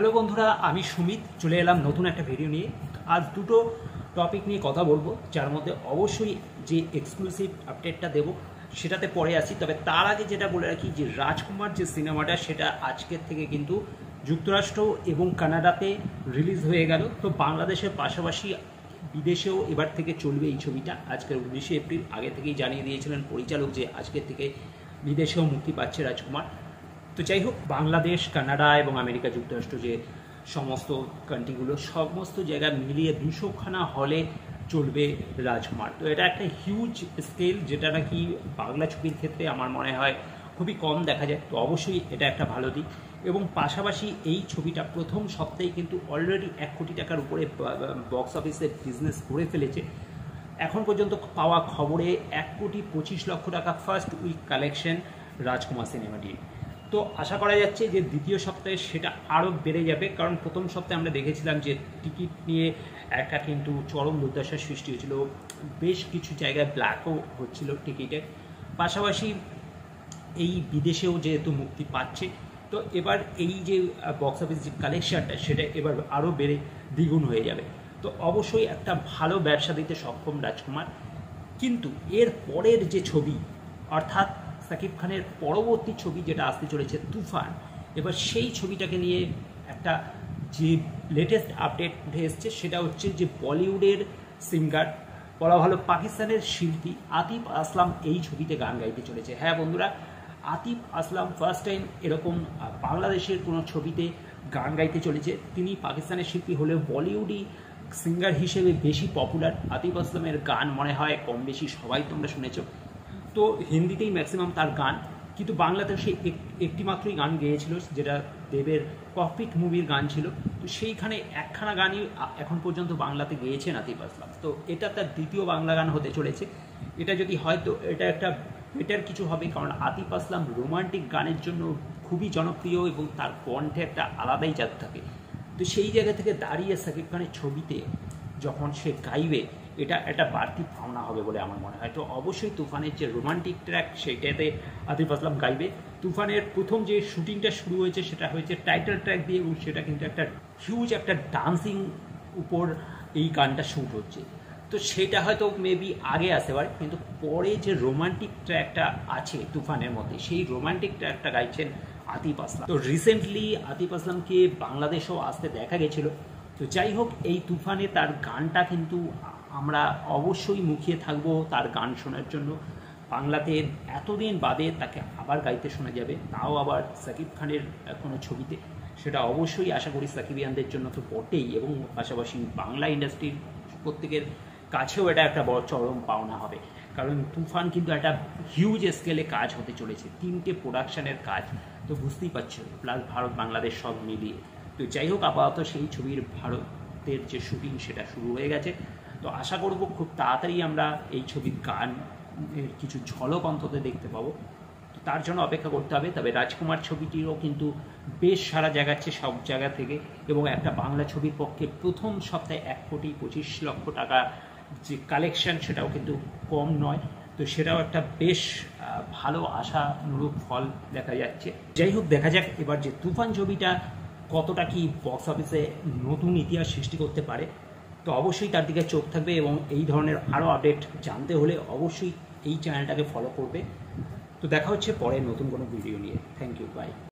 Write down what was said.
Hello বন্ধুরা, আমি সুমিত চলে এলাম নতুন একটা ভিডিও নিয়ে। আজ দুটো টপিক নিয়ে কথা বলবো, যার মধ্যে অবশ্যই যে এক্সক্লুসিভ আপডেটটা দেব সেটাতে পরে আসি। তবে তার আগে যেটা বলে রাখি যে রাজকুমার যে সিনেমাটা সেটা আজকের থেকে কিন্তু যুক্তরাষ্ট্র এবং কানাডাতে রিলিজ হয়ে গেল। তো বাংলাদেশের পাশাপাশি বিদেশেও এবার থেকে চলবে এই ছবিটা। আজকের 19শে এপ্রিল আগে থেকেই জানিয়ে দিয়েছিলেন পরিচালক যে আজকের থেকে বিদেশেও মুক্তি পাচ্ছে রাজকুমার। তো যাই হোক, বাংলাদেশ, কানাডা এবং আমেরিকা যুক্তরাষ্ট্র যে সমস্ত কান্ট্রিগুলো, সমস্ত জায়গা মিলিয়ে 200খানা হলে চলবে রাজকুমার। তো এটা একটা হিউজ স্কেল, যেটা নাকি বাংলা ছবির ক্ষেত্রে আমার মনে হয় খুবই কম দেখা যায়। তো অবশ্যই এটা একটা ভালো দিক। এবং পাশাপাশি এই ছবিটা প্রথম সপ্তাহে কিন্তু অলরেডি 1 কোটি টাকার উপরে বক্স অফিসে বিজনেস করে ফেলেছে। এখন পর্যন্ত পাওয়া খবরে 1,25,00,000 টাকা ফার্স্ট উইক কালেকশন রাজকুমার সিনেমাটির। তো আশা করা যাচ্ছে যে দ্বিতীয় সপ্তাহে সেটা আরও বেড়ে যাবে, কারণ প্রথম সপ্তাহে আমরা দেখেছিলাম যে টিকিট নিয়ে একটা কিন্তু চরম দুর্দশার সৃষ্টি হয়েছিল। বেশ কিছু জায়গায় ব্ল্যাকও হচ্ছিল টিকিটের। পাশাপাশি এই বিদেশেও যেহেতু মুক্তি পাচ্ছে, তো এবার এই যে বক্স অফিস যে কালেকশনটা সেটা এবার আরও বেড়ে দ্বিগুণ হয়ে যাবে। তো অবশ্যই একটা ভালো ব্যবসা দিতে সক্ষম রাজকুমার। কিন্তু এর পরের যে ছবি, অর্থাৎ সাকিব খানের পরবর্তী ছবি যেটা আসতে চলেছে তুফান, এবার সেই ছবিটাকে নিয়ে একটা যে লেটেস্ট আপডেট উঠে এসছে সেটা হচ্ছে যে বলিউডের সিঙ্গার, বলা ভালো পাকিস্তানের শিল্পী আতিফ আসলাম এই ছবিতে গান গাইতে চলেছে। হ্যাঁ বন্ধুরা, আতিফ আসলাম ফার্স্ট টাইম এরকম বাংলাদেশের কোনো ছবিতে গান গাইতে চলেছে। তিনি পাকিস্তানের শিল্পী হলেও বলিউডি সিঙ্গার হিসেবে বেশি পপুলার। আতিফ আসলামের গান মনে হয় কম বেশি সবাই তোমরা শুনেছো। তো হিন্দিতেই ম্যাক্সিমাম তার গান, কিন্তু বাংলাতে সে একটি মাত্রই গান গেয়েছিল, যেটা দেবের ককপিট মুভির গান ছিল। তো সেইখানে একখানা গানই এখন পর্যন্ত বাংলাতে গেয়েছেন আতিফ আসলাম। তো এটা তার দ্বিতীয় বাংলা গান হতে চলেছে। এটা যদি হয় তো এটা একটা বেটার কিছু হবে, কারণ আতিফ আসলাম রোমান্টিক গানের জন্য খুবই জনপ্রিয় এবং তার কণ্ঠে একটা আলাদাই জাত থাকে। তো সেই জায়গা থেকে দাঁড়িয়ে সাকিব খানের ছবিতে যখন সে গাইবে, এটা একটা বাড়তি পাওনা হবে বলে আমার মনে হয়। তো অবশ্যই তুফানের যে রোমান্টিক ট্র্যাক সেইটাতে আতিফ আসলাম গাইবে। তুফানের প্রথম যে শুটিংটা শুরু হয়েছে সেটা হয়েছে টাইটেল ট্র্যাক দিয়ে, এবং সেটা কিন্তু একটা হিউজ একটা ডান্সিং উপর এই গানটা শ্যুট হচ্ছে। তো সেটা হয়তো মেবি আগে আসতে পারে, কিন্তু পরে যে রোমান্টিক ট্র্যাকটা আছে তুফানের মধ্যে, সেই রোমান্টিক ট্র্যাকটা গাইছেন আতিফ আসলাম। তো রিসেন্টলি আতিফ আসলামকে বাংলাদেশেও আসতে দেখা গেছিল। তো যাই হোক, এই তুফানে তার গানটা কিন্তু আমরা অবশ্যই মুখিয়ে থাকবো তার গান শোনার জন্য। বাংলাতে এতদিন বাদে তাকে আবার গাইতে শোনা যাবে, তাও আবার সাকিব খানের কোনো ছবিতে। সেটা অবশ্যই আশা করি সাকিবিয়ানদের জন্য তো বটেই, এবং পাশাপাশি বাংলা ইন্ডাস্ট্রির প্রত্যেকের কাছেও এটা একটা বড় চরম পাওনা হবে। কারণ তুফান কিন্তু একটা হিউজ স্কেলে কাজ হতে চলেছে, 3টে প্রোডাকশানের কাজ। তো বুঝতেই পারছো, প্লাস ভারত বাংলাদেশ সব মিলিয়ে। তো যাই হোক, আপাতত সেই ছবির ভারতের যে শুটিং সেটা শুরু হয়ে গেছে। তো আশা করব খুব তাড়াতাড়ি আমরা এই ছবির গানের কিছু ঝলক অন্তত দেখতে পাবো। তো তার জন্য অপেক্ষা করতে হবে। তবে রাজকুমার ছবিটিরও কিন্তু বেশ সারা জাগাচ্ছে সব জায়গা থেকে, এবং একটা বাংলা ছবির পক্ষে প্রথম সপ্তাহে 1,25,00,000 টাকা যে কালেকশন, সেটাও কিন্তু কম নয়। তো সেটাও একটা বেশ ভালো আশানুরূপ ফল দেখা যাচ্ছে। যাই হোক, দেখা যাক এবার যে তুফান ছবিটা কতটা কি বক্স অফিসে নতুন ইতিহাস সৃষ্টি করতে পারে। তো অবশ্যই তার দিকে চোখ থাকবে, এবং এই ধরনের আরও আপডেট জানতে হলে অবশ্যই এই চ্যানেলটাকে ফলো করবে। তো দেখা হচ্ছে পরে নতুন কোনো ভিডিও নিয়ে। Thank you, by.